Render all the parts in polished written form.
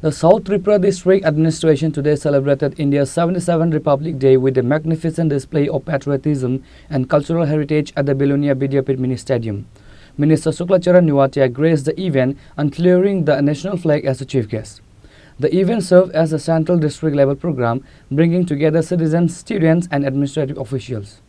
The South Tripura District Administration today celebrated India's 77th Republic Day with a magnificent display of patriotism and cultural heritage at the Bilonia Vidyapit Mini Stadium. Minister Suklacharan Nuatia graced the event, unclearing the national flag as a chief guest. The event served as a central district-level program, bringing together citizens, students, and administrative officials.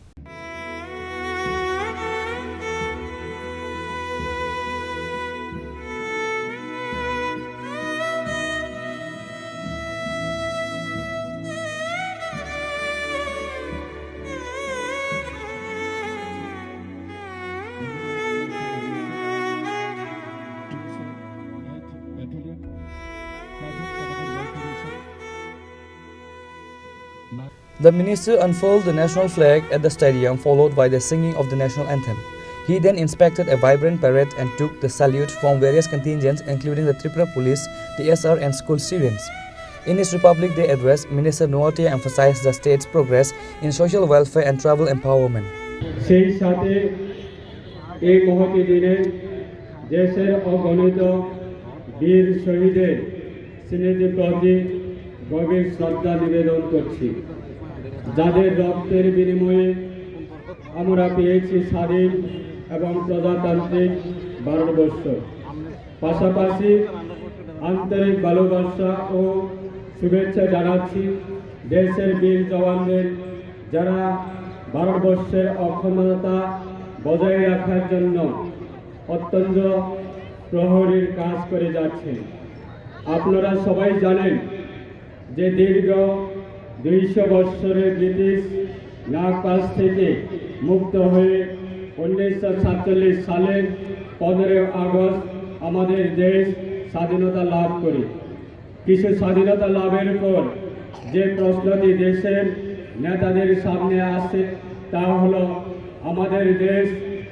The minister unfurled the national flag at the stadium, followed by the singing of the national anthem. He then inspected a vibrant parade and took the salute from various contingents, including the Tripura Police, the SR, and school students. In his Republic Day address, Minister Nuatia emphasized the state's progress in social welfare and tribal empowerment. সেই সাথে এই মহতি দিনে দেশের অগণিত বীর শহীদের স্মৃতির প্রতি গভীর শ্রদ্ধা নিবেদন করছি, যাদের রক্তের বিনিময়ে আমরা পেয়েছি স্বাধীন এবং প্রজাতান্ত্রিক ভারতবর্ষ। পাশাপাশি আন্তরিক ভালোবাসা ও শুভেচ্ছা জানাচ্ছি দেশের বীর জওয়ানদের, যারা ভারতবর্ষের অখণ্ডতা বজায় রাখার জন্য অত্যন্ত প্রহরীর কাজ করে যাচ্ছেন। আপনারা সবাই জানেন যে দীর্ঘ 200 বছরের ব্রিটিশ নাগপাশ থেকে মুক্ত হয়ে 1947 সালের 15 আগস্ট আমাদের দেশ স্বাধীনতা লাভ করে। কিছু স্বাধীনতা লাভের পর যে প্রশ্নটি দেশের নেতাদের সামনে আসে তা হলো আমাদের দেশ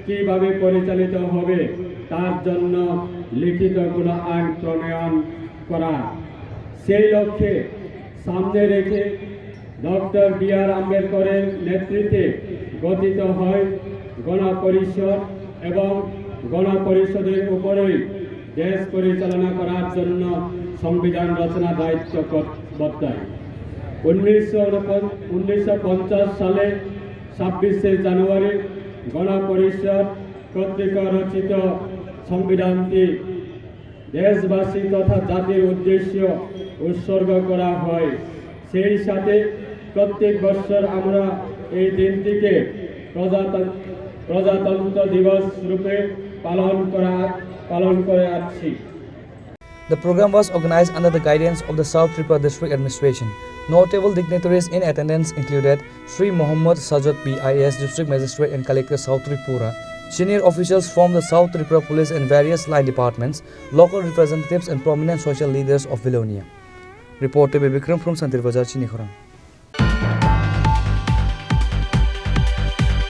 কিভাবে পরিচালিত হবে, তার জন্য লিখিত কোনো আইন প্রণয়ন করা। সেই লক্ষ্যে সামনে রেখে ডক্টর বি.আর. আম্বেদকরের নেতৃত্বে গঠিত হয় গণপরিষদ এবং গণপরিষদের উপরেই দেশ পরিচালনা করার জন্য সংবিধান রচনা দায়িত্ব বর্তায়। 1950 সালে 26শে জানুয়ারি গণপরিষদ কর্তৃক রচিত সংবিধানটি দেশবাসী তথা জাতির উদ্দেশ্য উৎসর্গ করা হয়। সেই সাথে প্রত্যেক বছর আমরা এই দিনটিকে প্রজাতন্ত্র দিবস রূপে পালন করে আসছি। The program was organized under the guidance of the South Tripura District Administration. Notable dignitaries in attendance included Sri Mohammad Sajjad PIS District Magistrate and Collector South Tripura, senior officials from the South Tripura Police and various line departments, local representatives and prominent social leaders of Vilonia. Reported by Vikram from Santir Bazar, Chinikhorang.